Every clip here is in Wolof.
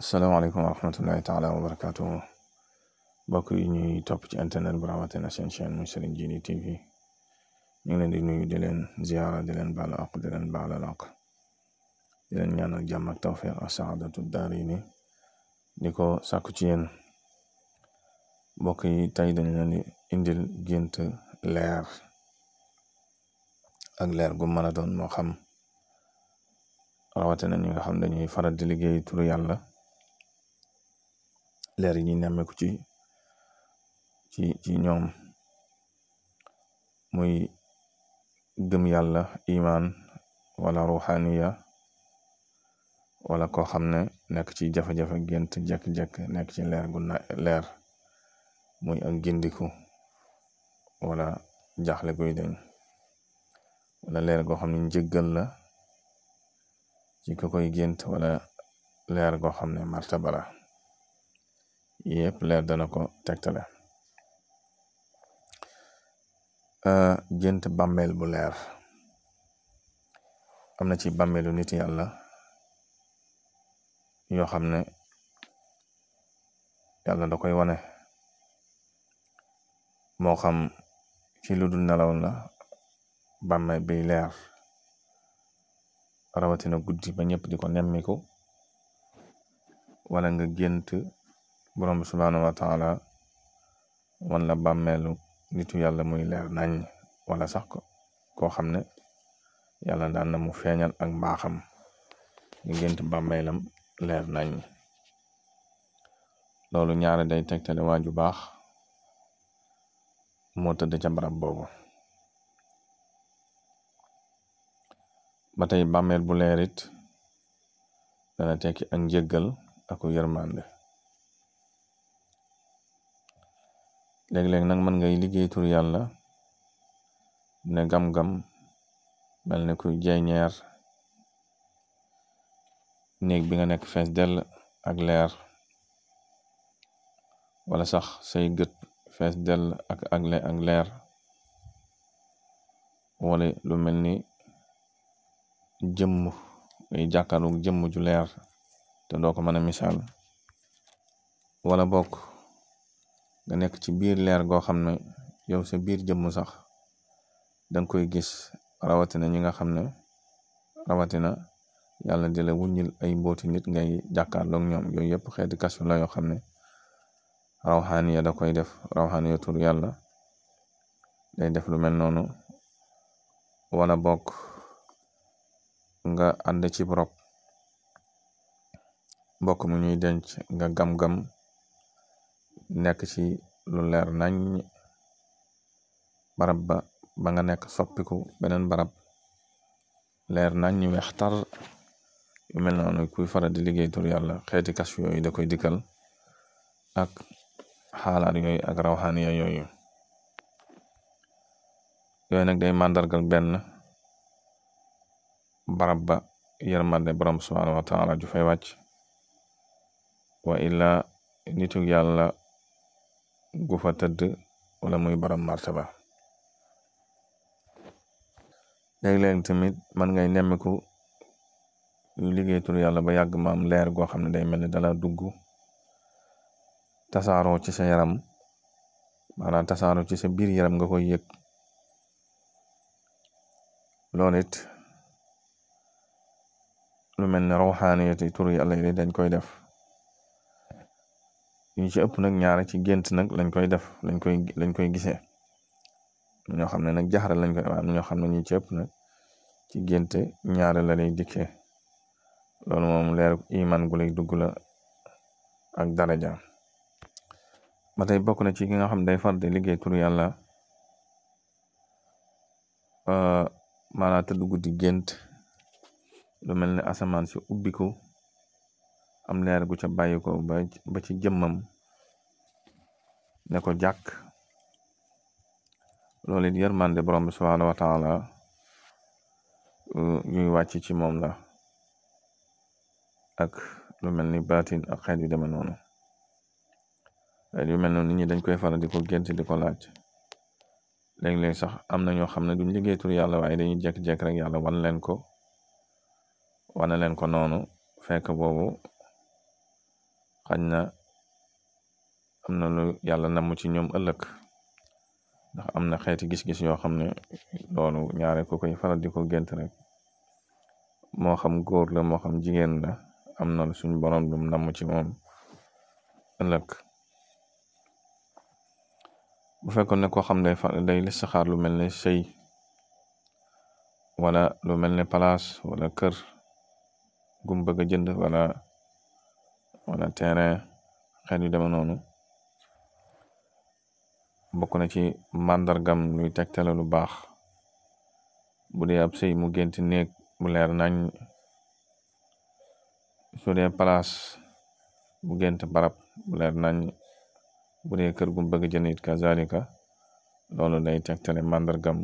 asalaamaaleykum wa rahmatullahi taala wa barakatuhu mbokk yi ñuy topp ci internet bu rawatina seen chaîne muy Serigne Djily TV ñu ngi leen di nuyu di leen ziyaara di leen baalu àq di leen baalal àq di leen ñaanal jàmm ak tawfiq ak saadatu daarayni di ko sàkku ci yéen mbokk yi tey dañ leen di indil gént leer ak leer gu mën a doon moo xam rawatina ñi nga xam dañuy faral di liggéey turu yàlla leer yi ñuy nemmeeku ci ñoom muy gëm yàlla imaan wala ruhaniya wala koo xam ne nekk ci jafe-jafe gént jekk-jekk nekk ci leer gu leer muy ak gindiku wala jaaxle guy deñ wala leer goo xam ne njëggal la ci ko koy gént wala leer goo xam ne martaba la yépp leer dana ko tegtale. Gént bàmmeel bu leer am na ci bàmmeelu nit yàlla yoo xam ne yàlla da koy wane moo xam ci lu dul nelaw la bàmmeel bi leer rawatina guddi ba ñëpp di ko nemmiku wala nga gént borom bi subhaanahu wa taala wan la bàmmeelu nitu yàlla muy leer nañ wala sax koo xam ne yàlla daan na mu feeñal ak mbaaxam nga gént bàmmeelam leer nañ loolu ñaare day tegtale waaju baax moo tëdd ca barab boobu. ba tey bàmmeel bu leerit dana tekki ak njëggal aku yërmande léeg-léeg nag mën ngay liggéey tur yàlla ne gam-gam mel ne kuy jeeñeer néeg bi nga nekk fees dell ak leer wala sax say gët fees dell ak leer wala lu mel ni jëmm ngay jàkkaarlu jëmm ju leer te doo ko mën a misaal wala bokk nga nekk ci biir leer goo xam ne yow sa biir jëmm sax danga koy gis rawatina ñi nga xam ne rawatina yàlla di la wuññil ay mbooti nit ngay jàkkaarloog ñoom yooyu yëpp xeeti kasu la yoo xam ne rawxaaniya da koy def rawxaaniya tur yàlla day def lu mel noonu wala bokk nga ànd ci rob mbokk mu ñuy denc nga gam-gam nekk ci lu leer nañ barab ba nga nekk soppiku beneen barab leer nañ ñu weex tar yu mel noonu kuy faral di liggéey tur yàlla xeeti kas yooyu da koy dikkal ak xaalaat yooyu ak rawxaaniya yooyu nag day màndargal benn barab ba yërmande borom subhaanahu wa taala ju fay wàcc wa illa nitu yàlla gu fa tëdd wala muy borom martaba léeg-léeg tamit man ngay nemmiku yu liggéey tur yàlla ba yàgg ma am leer goo xam ne day mel ni dala dugg tasaaroo ci sa yaram maanaam tasaaroo ci sa biir yaram nga koy yëg loolu it lu mel ne rawxaaniyati tur yàlla yi dañ koy def ñu ci ëpp nag ñaare ci gént nag lañ koy def lañ koy gisee ñoo xam ne nag jaxara lañ koy am ñoo xam ne ñu ci ëpp nag ci gént ñaare la lay dikkee loolu moom leer iman gu lay dugg la ak daraja ba tey bokk na ci ki nga xam day far de liggéey tur yàlla maanaam tëdd guddi gént lu mel ne asamaan si ubbiku am leer gu ca bàyyi ko ba ci jëmmam ne ko jàkk loolu it yërmande borom bi subhaanahu wa taala ñuy wàcc ci moom la ak lu mel ni baatin ak xeet yu demee noonu xeet yu mel noonu nit ñi dañ koy faral di ko gént di ko laaj léeg-léeg sax am na ñoo xam ne duñ liggéey tur yàlla waaye dañuy jekk-jekk rek yàlla wane leen ko noonu fekk boobu xañ na am na lu yàlla namm ci ñoom ëllëg, ndax am na xeeti gis-gis yoo xam ne loolu ñaare ku koy faral di ko gént rek moo xam góor la moo xam jigéen la am na suñ borom lu mu namm ci moom ëllëg. bu fekkoon ne koo xam ne day listixaar lu mel ne sëy wala lu mel ne palaas wala kër gum bëgg a jënd wala terrain xeet yu deme noonu, bokk na ci màndargam luy tegtale lu baax bu dee ab sëy mu gént néeg bu leer nañ, su dee palaas bu gént barab bu leer nañ, bu dee kër gum bëgg jënd it kazalika, loolu day tegtale màndargam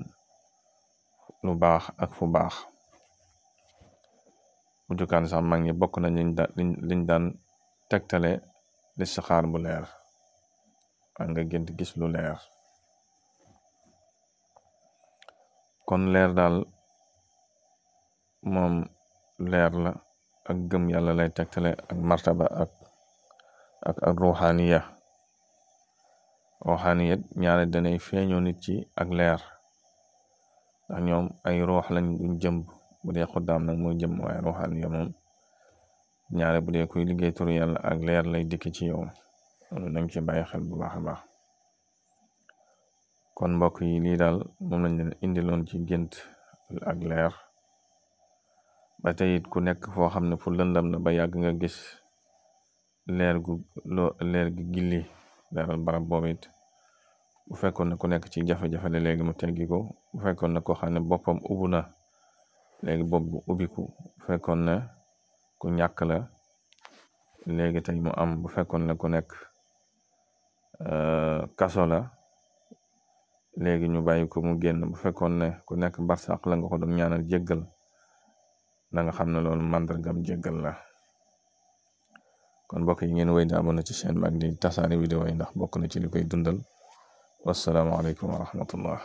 lu baax ak fu baax. bu jukaan sax mag ñi bokk nañ liñ daan tegtale listixaar bu leer ak nga gént gis lu leer. kon leer daal moom leer la ak gëm yàlla lay tegtale ak martaba ak ruuxaaniya. ruuxaaniyat ñaare danay feeñoo nit ci ak leer, ndax ñoom ay ruux lañ duñ jëmb. bu dee xuddaam nag mooy jëm, waaye ruuxaaniya moom ñaare bu dee kuy liggéey turu yàlla ak leer lay dikk ci yow. loolu nañ ci bàyyi xel bu baax a baax. kon mbokk yi lii daal moom lañ leen indiloon ci gént ak leer. ba tey it ku nekk foo xam ne fu lëndam na ba yàgg nga gis leer gi gilli leeral barab boobu it, bu fekkoon ne ku nekk ci jafe-jafe la léegi mu teggi ko. bu fekkoon ne koo xam ne boppam ubbu na léegi bopp bu ubbiku. bu fekkoon ne ku ñàkk la léegi tey mu am. bu fekkoon ne ku nekk kaso la léegi ñu bàyyi ko mu génn. bu fekkoon ne ku nekk barsàq la nga ko doon ñaanal jéggal, na nga xam ne loolu màndargam jéggal la. kon mbokk yi ngeen wéy di abonné ci chaîne bi ak di tasaare vidéo yi, ndax bokk na ci li koy dundal. wassalaamu aleykum wa rahmatullah.